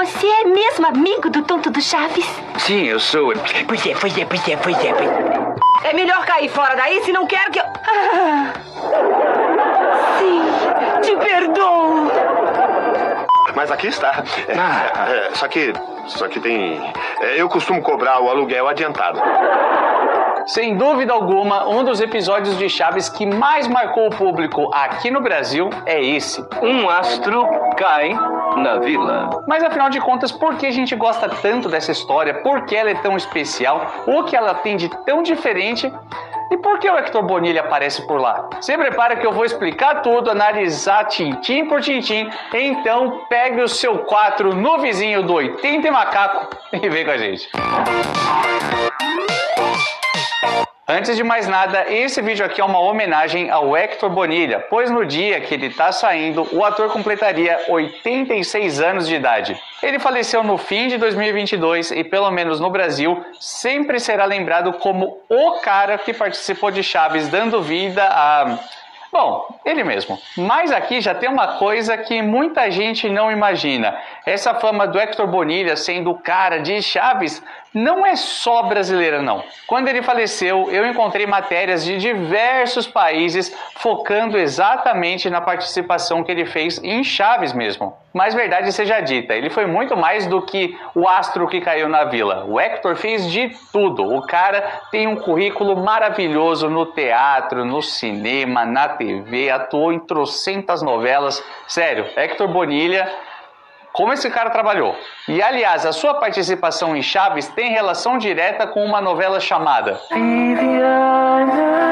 Você é mesmo amigo do tonto do Chaves? Sim, eu sou. Pois é. É melhor cair fora daí se não quer que eu... Sim, te perdoo. Mas aqui está. Só que tem... eu costumo cobrar o aluguel adiantado. Sem dúvida alguma, um dos episódios de Chaves que mais marcou o público aqui no Brasil é esse. Um astro cai na vila. Mas afinal de contas, por que a gente gosta tanto dessa história? Por que ela é tão especial? O que ela tem de tão diferente? E por que o Hector Bonilha aparece por lá? Se prepara que eu vou explicar tudo, analisar tintim por tintim. Então pegue o seu 4 no vizinho do 80 e Macaco e vem com a gente. Antes de mais nada, esse vídeo aqui é uma homenagem ao Hector Bonilha, pois no dia que ele está saindo, o ator completaria 86 anos de idade. Ele faleceu no fim de 2022 e, pelo menos no Brasil, sempre será lembrado como o cara que participou de Chaves, dando vida a... Bom, ele mesmo. Mas aqui já tem uma coisa que muita gente não imagina. Essa fama do Hector Bonilha sendo o cara de Chaves não é só brasileira, não. Quando ele faleceu, eu encontrei matérias de diversos países focando exatamente na participação que ele fez em Chaves mesmo. Mas verdade seja dita, ele foi muito mais do que o astro que caiu na vila. O Hector fez de tudo. O cara tem um currículo maravilhoso no teatro, no cinema, na TV, atuou em trocentas novelas. Sério, Hector Bonilha... Como esse cara trabalhou. E, aliás, a sua participação em Chaves tem relação direta com uma novela chamada Viviana.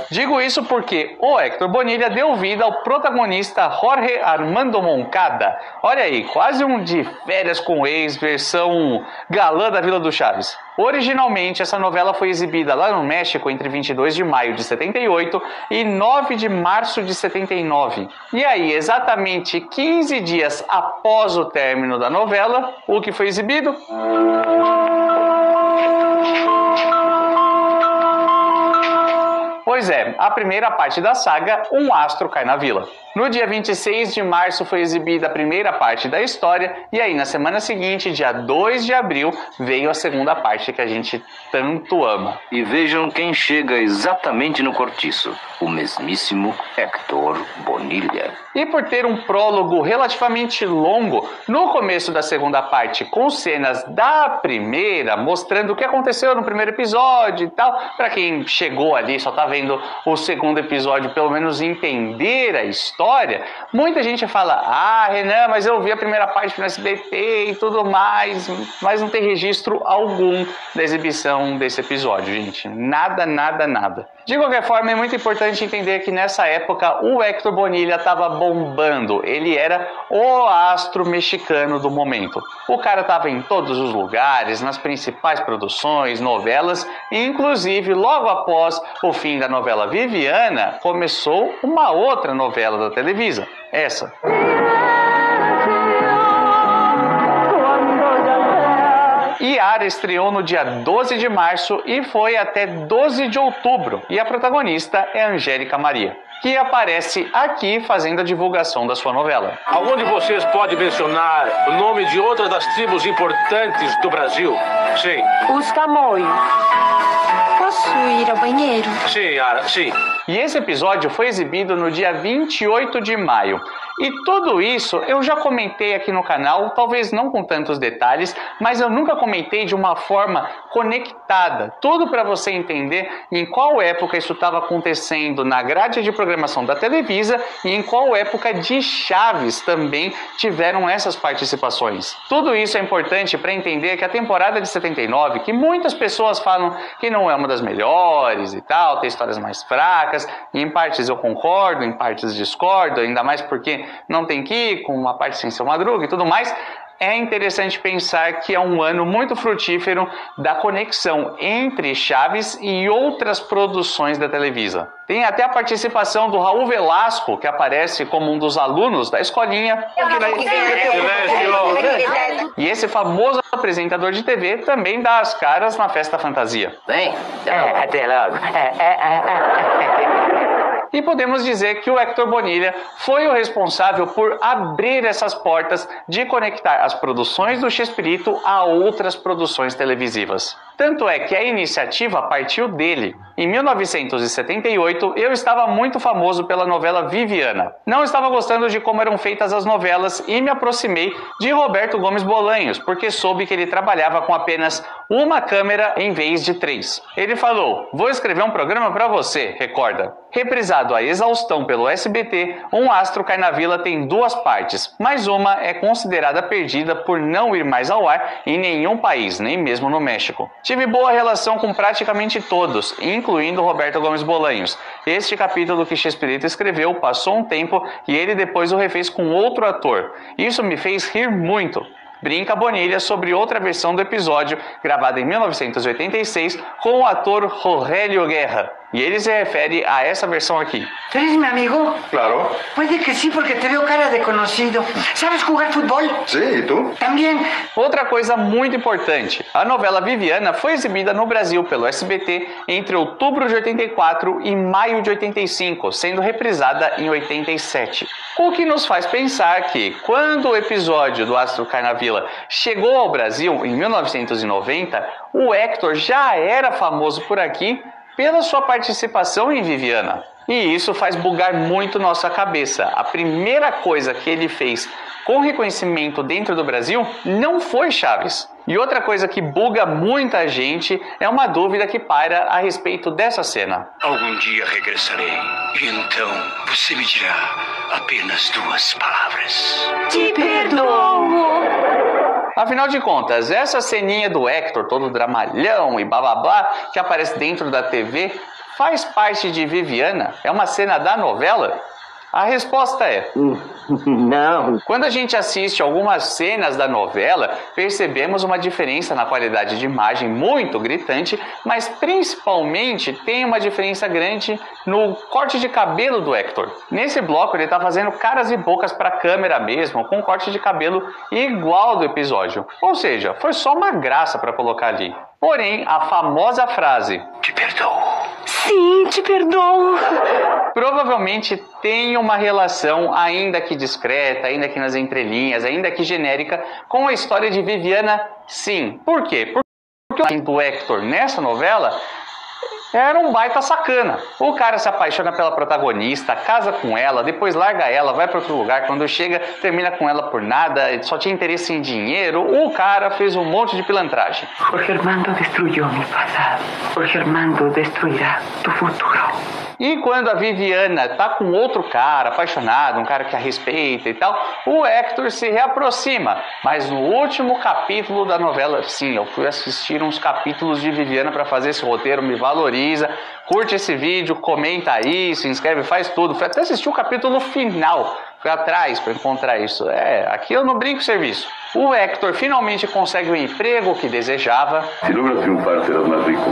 Digo isso porque o Hector Bonilha deu vida ao protagonista Jorge Armando Moncada. Olha aí, quase um De Férias com Ex, versão galã da Vila do Chaves. Originalmente, essa novela foi exibida lá no México entre 22 de maio de 78 e 9 de março de 79. E aí, exatamente 15 dias após o término da novela, o que foi exibido? Pois é, a primeira parte da saga, Um Astro Cai na Vila. No dia 26 de março foi exibida a primeira parte da história e aí na semana seguinte, dia 2 de abril, veio a segunda parte que a gente tanto ama. E vejam quem chega exatamente no cortiço, o mesmíssimo Hector Bonilha. E por ter um prólogo relativamente longo, no começo da segunda parte, com cenas da primeira, mostrando o que aconteceu no primeiro episódio e tal, para quem chegou ali, só tá vendo o segundo episódio, pelo menos entender a história, muita gente fala, Renan, mas eu vi a primeira parte no SBT e tudo mais, mas não tem registro algum da exibição desse episódio, gente. Nada. De qualquer forma, é muito importante entender que nessa época o Hector Bonilha estava bombando. Ele era o astro mexicano do momento. O cara estava em todos os lugares, nas principais produções, novelas, e inclusive logo após o fim da novela Viviana, começou uma outra novela da Televisa. Essa. Yara estreou no dia 12 de março e foi até 12 de outubro. E a protagonista é Angélica Maria, que aparece aqui fazendo a divulgação da sua novela. Algum de vocês pode mencionar o nome de outra das tribos importantes do Brasil? Sim. Os Tamoios. Posso ir ao banheiro? Sim, Yara, sim. E esse episódio foi exibido no dia 28 de maio. E tudo isso eu já comentei aqui no canal, talvez não com tantos detalhes, mas eu nunca comentei de uma forma conectada. Tudo para você entender em qual época isso estava acontecendo na grade de programação da Televisa e em qual época de Chaves também tiveram essas participações. Tudo isso é importante para entender que a temporada de 79, que muitas pessoas falam que não é uma das melhores e tal, tem histórias mais fracas, e em partes eu concordo, em partes discordo, ainda mais porque não tem que ir com uma parte sem seu Madruga e tudo mais. É interessante pensar que é um ano muito frutífero da conexão entre Chaves e outras produções da Televisa. Tem até a participação do Raul Velasco, que aparece como um dos alunos da escolinha. E esse famoso apresentador de TV também dá as caras na Festa Fantasia. Bem, até logo. E podemos dizer que o Héctor Bonilha foi o responsável por abrir essas portas de conectar as produções do Chespirito a outras produções televisivas. Tanto é que a iniciativa partiu dele. Em 1978, eu estava muito famoso pela novela Viviana. Não estava gostando de como eram feitas as novelas e me aproximei de Roberto Gomes Bolanhos, porque soube que ele trabalhava com apenas uma câmera em vez de 3. Ele falou: "Vou escrever um programa para você", recorda. Reprisado a exaustão pelo SBT, Um Astro Cai na Vila tem 2 partes, mas uma é considerada perdida por não ir mais ao ar em nenhum país, nem mesmo no México. Tive boa relação com praticamente todos, incluindo Roberto Gomes Bolanhos. Este capítulo que Chespirito escreveu passou um tempo e ele depois o refez com outro ator. Isso me fez rir muito. Brinca Bonilha sobre outra versão do episódio, gravada em 1986, com o ator Rogelio Guerra. Y él se refiere a esa versión aquí. ¿Tú eres mi amigo? Claro. Puede que sí, porque te veo cara de conocido. ¿Sabes jugar fútbol? Sí, ¿y tú? También. Outra coisa muito importante, a novela Viviana foi exibida no Brasil pelo SBT entre outubro de 84 e maio de 85, sendo reprisada em 87. O que nos faz pensar que, quando o episódio do Astro Cai na Vila chegou ao Brasil em 1990, o Héctor já era famoso por aqui pela sua participação em Viviana. E isso faz bugar muito nossa cabeça. A primeira coisa que ele fez com reconhecimento dentro do Brasil não foi Chaves. E outra coisa que buga muita gente é uma dúvida que paira a respeito dessa cena. Algum dia regressarei, e então você me dirá apenas 2 palavras. Te perdoo. Afinal de contas, essa ceninha do Héctor, todo dramalhão e blá blá blá, que aparece dentro da TV, faz parte de Viviana? É uma cena da novela? A resposta é... Não. Quando a gente assiste algumas cenas da novela, percebemos uma diferença na qualidade de imagem muito gritante, mas principalmente tem uma diferença grande no corte de cabelo do Héctor. Nesse bloco ele está fazendo caras e bocas para a câmera mesmo, com um corte de cabelo igual do episódio. Ou seja, foi só uma graça para colocar ali. Porém, a famosa frase Te perdoo. Sim, te perdoo. provavelmente tem uma relação, ainda que discreta, ainda que nas entrelinhas, ainda que genérica, com a história de Viviana, sim. Por quê? Porque o do Héctor nessa novela era um baita sacana. O cara se apaixona pela protagonista, casa com ela, depois larga ela, vai para outro lugar, quando chega termina com ela por nada, só tinha interesse em dinheiro. O cara fez um monte de pilantragem. Jorge Armando destruyó mi pasado. Jorge Armando destruirá tu futuro. E quando a Viviana tá com outro cara, apaixonado, um cara que a respeita e tal, o Héctor se reaproxima. Mas no último capítulo da novela, sim, eu fui assistir uns capítulos de Viviana para fazer esse roteiro, me valoriza, curte esse vídeo, comenta aí, se inscreve, faz tudo. Fui até assistir o capítulo final, fui atrás para encontrar isso. Aqui eu não brinco serviço. O Héctor finalmente consegue o emprego que desejava. Se logras triunfar, serás más rico.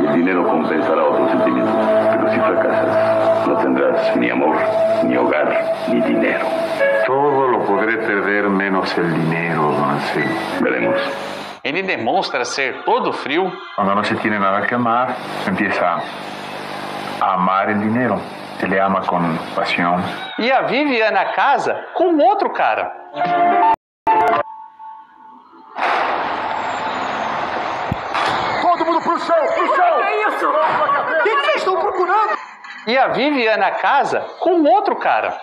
Y el dinero compensará otros sentimientos. Pero si fracasas, no tendrás ni amor, ni hogar, ni dinero. Todo lo podré perder menos el dinero, don Anselmo. Veremos. Ele demonstra ser todo frio. Cuando no se tiene nada que amar, se empieza a amar el dinero. Se le ama con pasión. E a Viviana casa com outro cara. Todo mundo pro chão, pro chão! Que é isso? O que vocês estão procurando? E a Viviana casa com outro cara.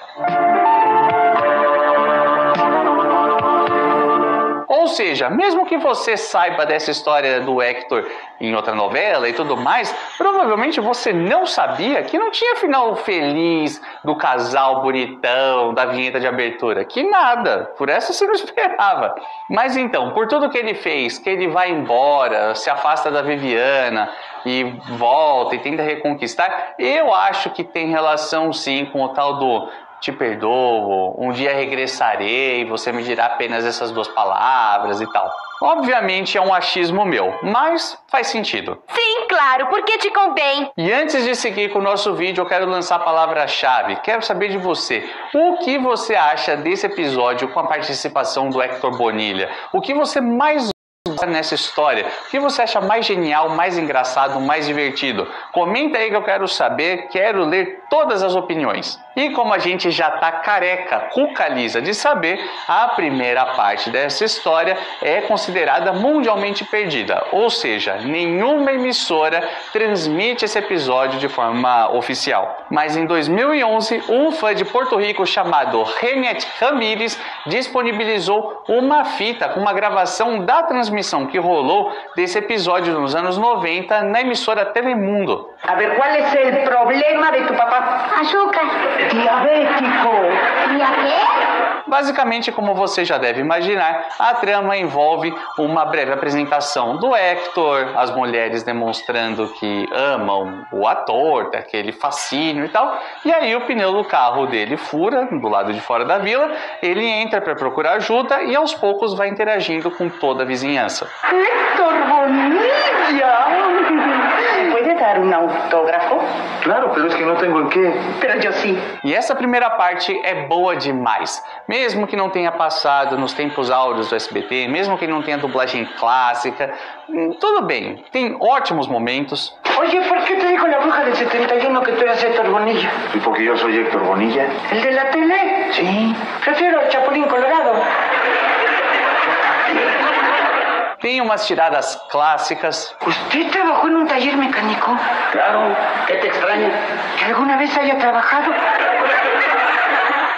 Ou seja, mesmo que você saiba dessa história do Héctor em outra novela e tudo mais, provavelmente você não sabia que não tinha final feliz do casal bonitão, da vinheta de abertura. Que nada, por essa você não esperava. Mas então, por tudo que ele fez, que ele vai embora, se afasta da Viviana e volta e tenta reconquistar, eu acho que tem relação sim com o tal do te perdoo, um dia regressarei, você me dirá apenas essas 2 palavras e tal. Obviamente é um achismo meu, mas faz sentido. Sim, claro, porque te convém. E antes de seguir com o nosso vídeo, eu quero lançar a palavra-chave. Quero saber de você. O que você acha desse episódio com a participação do Héctor Bonilha? O que você mais nessa história? O que você acha mais genial, mais engraçado, mais divertido? Comenta aí que eu quero saber, quero ler todas as opiniões. E como a gente já tá careca, cuca lisa de saber, a primeira parte dessa história é considerada mundialmente perdida. Ou seja, nenhuma emissora transmite esse episódio de forma oficial. Mas em 2011, um fã de Porto Rico chamado Reniet Ramírez disponibilizou uma fita com uma gravação da transmissão que rolou desse episódio nos anos 90 na emissora Telemundo. A ver, qual é o problema de tu papá? Açúcar. Diabético. ¿Y a qué? Basicamente, como você já deve imaginar, a trama envolve uma breve apresentação do Hector, as mulheres demonstrando que amam o ator, daquele fascínio e tal, e aí o pneu do carro dele fura do lado de fora da vila, ele entra para procurar ajuda e aos poucos vai interagindo com toda a vizinhança. Héctor Bonilla. ¿Puede dar un autógrafo? Claro, pero es que no tengo en qué. Pero yo sí. E essa primeira parte é boa demais. Mesmo que não tenha passado nos tempos áureos do SBT, mesmo que não tenha dublagem clássica, tudo bem, tem ótimos momentos. Oye, ¿por qué te dijo la bruja del 71 que tú eras Héctor Bonilla? ¿Y porque yo soy Héctor Bonilla? ¿El de la tele? Sí. Prefiero al Chapulín Colorado. Tem umas tiradas clássicas. ¿Usted trabajó en un taller mecánico? Claro. ¿Qué te extraña? ¿Que alguna vez haya trabajado?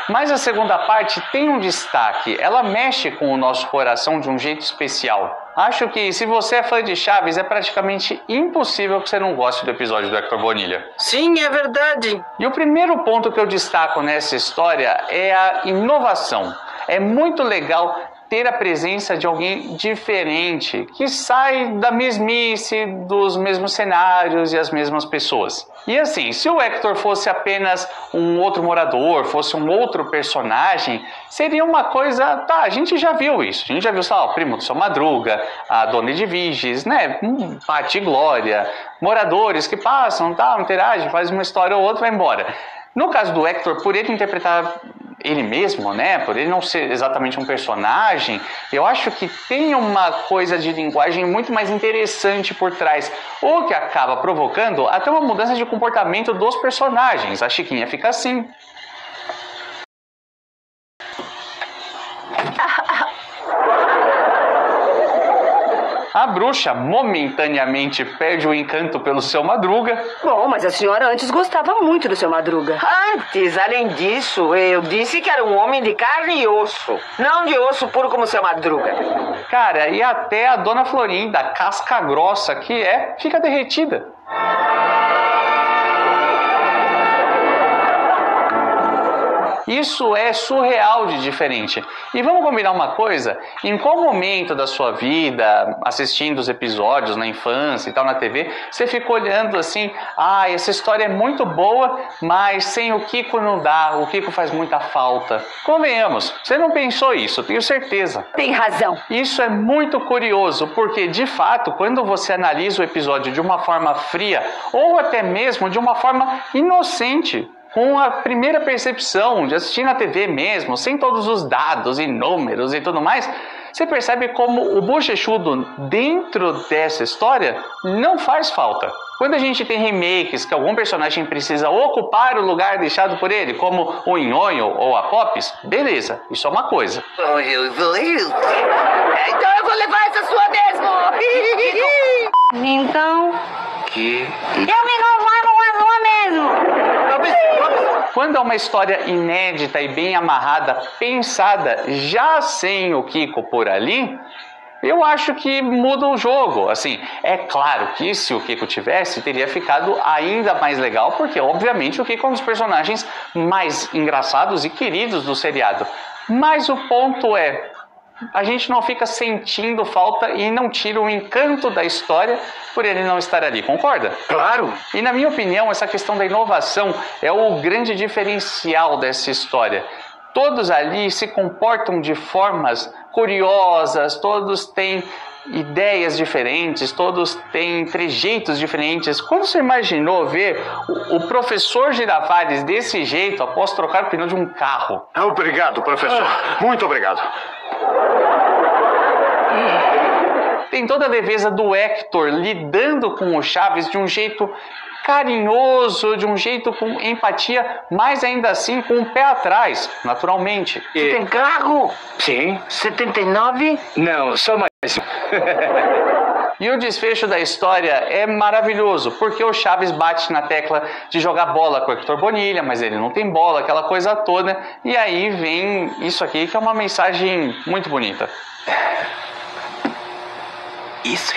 Mas a segunda parte tem um destaque. Ela mexe com o nosso coração de um jeito especial. Acho que se você é fã de Chaves, é praticamente impossível que você não goste do episódio do Héctor Bonilla. Sim, é verdade. E o primeiro ponto que eu destaco nessa história é a inovação. É muito legal ter a presença de alguém diferente, que sai da mesmice, dos mesmos cenários e as mesmas pessoas. E assim, se o Hector fosse apenas um outro morador, fosse um outro personagem, seria uma coisa... Tá, a gente já viu isso. A gente já viu, sei lá, o primo do Seu Madruga, a Dona Edviges, né? Pati e Glória, moradores que passam, tá, interagem, faz uma história ou outra, vai embora. No caso do Hector, por ele interpretar ele mesmo, né, por ele não ser exatamente um personagem, eu acho que tem uma coisa de linguagem muito mais interessante por trás, o que acaba provocando até uma mudança de comportamento dos personagens. A Chiquinha fica assim. A bruxa momentaneamente perde o encanto pelo Seu Madruga. Bom, mas a senhora antes gostava muito do Seu Madruga. Antes, além disso, eu disse que era um homem de carne e osso. Não de osso puro como Seu Madruga. Cara, e até a Dona Florinda, casca grossa que é, fica derretida. Isso é surreal de diferente. E vamos combinar uma coisa? Em qual momento da sua vida, assistindo os episódios na infância e tal na TV, você fica olhando assim, essa história é muito boa, mas sem o Kiko não dá, o Kiko faz muita falta. Convenhamos, você não pensou isso, tenho certeza. Tem razão. Isso é muito curioso, porque de fato, quando você analisa o episódio de uma forma fria, ou até mesmo de uma forma inocente, com a primeira percepção de assistir na TV mesmo, sem todos os dados e números e tudo mais, você percebe como o bochechudo dentro dessa história não faz falta. Quando a gente tem remakes que algum personagem precisa ocupar o lugar deixado por ele, como o Nhonho ou a Pops, beleza, isso é uma coisa. Então eu vou levar essa sua mesmo! Então... Que? Eu me conformo com a sua mesmo! Quando é uma história inédita e bem amarrada, pensada, já sem o Kiko por ali, eu acho que muda o jogo. Assim, é claro que se o Kiko tivesse, teria ficado ainda mais legal, porque obviamente o Kiko é um dos personagens mais engraçados e queridos do seriado. Mas o ponto é, a gente não fica sentindo falta e não tira o encanto da história por ele não estar ali, concorda? Claro! E na minha opinião, essa questão da inovação é o grande diferencial dessa história. Todos ali se comportam de formas curiosas, todos têm ideias diferentes, todos têm trejeitos diferentes. Quando você imaginou ver o professor Girafales desse jeito após trocar o pneu de um carro? Obrigado, professor. Muito obrigado. Tem toda a leveza do Hector lidando com o Chaves de um jeito carinhoso, de um jeito com empatia, mas ainda assim com o pé atrás, naturalmente. Você tem carro? Sim. 79? Não, só mais. E o desfecho da história é maravilhoso, porque o Chaves bate na tecla de jogar bola com o Hector Bonilha, mas ele não tem bola, aquela coisa toda, e aí vem isso aqui que é uma mensagem muito bonita. Isso.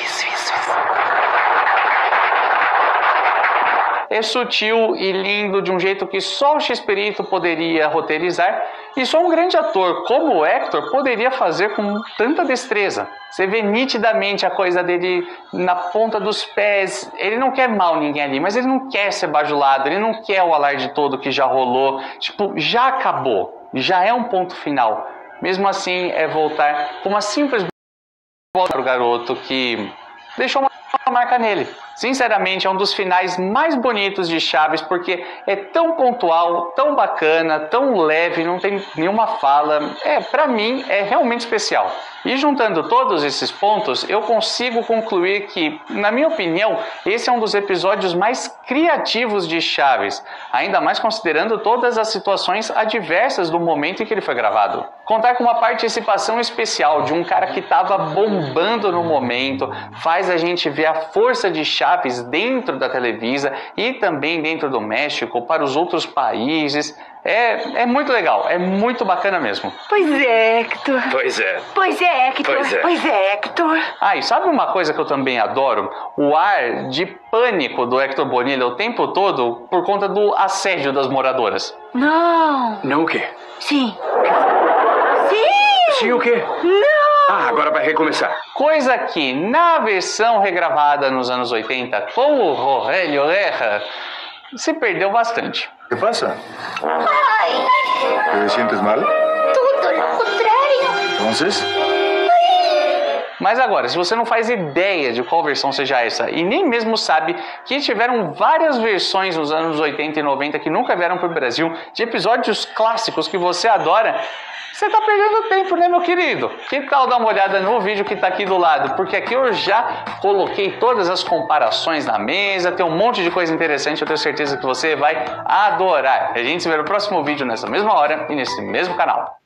É sutil e lindo de um jeito que só o X-Perito poderia roteirizar e só um grande ator como o Hector poderia fazer com tanta destreza. Você vê nitidamente a coisa dele na ponta dos pés. Ele não quer mal ninguém ali, mas ele não quer ser bajulado, ele não quer o alarde todo que já rolou. Tipo, já acabou, já é um ponto final. Mesmo assim, é voltar com uma simples volta para o garoto que deixou uma marca nele. Sinceramente, é um dos finais mais bonitos de Chaves, porque é tão pontual, tão bacana, tão leve, não tem nenhuma fala. Pra mim, é realmente especial. E juntando todos esses pontos, eu consigo concluir que, na minha opinião, esse é um dos episódios mais criativos de Chaves, ainda mais considerando todas as situações adversas do momento em que ele foi gravado. Contar com uma participação especial de um cara que estava bombando no momento, faz a gente ver a força de Chaves dentro da Televisa e também dentro do México, para os outros países. É muito legal, é muito bacana mesmo. Pois é, Hector. Pois é. Pois é, Hector. Pois é. Hector. Ah, e sabe uma coisa que eu também adoro? O ar de pânico do Hector Bonilha o tempo todo por conta do assédio das moradoras. Não. Não o quê? Sim. Sim o quê? Não. Ah, agora vai recomeçar. Coisa que, na versão regravada nos anos 80 com o Rogelio Guerra, se perdeu bastante. ¿Qué pasa? Ay. ¿Te sientes mal? Todo lo contrario. Entonces, Mas agora, se você não faz ideia de qual versão seja essa e nem mesmo sabe que tiveram várias versões nos anos 80 e 90 que nunca vieram para o Brasil, de episódios clássicos que você adora, você tá perdendo tempo, né, meu querido? Que tal dar uma olhada no vídeo que tá aqui do lado? Porque aqui eu já coloquei todas as comparações na mesa, tem um monte de coisa interessante, eu tenho certeza que você vai adorar. A gente se vê no próximo vídeo nessa mesma hora e nesse mesmo canal.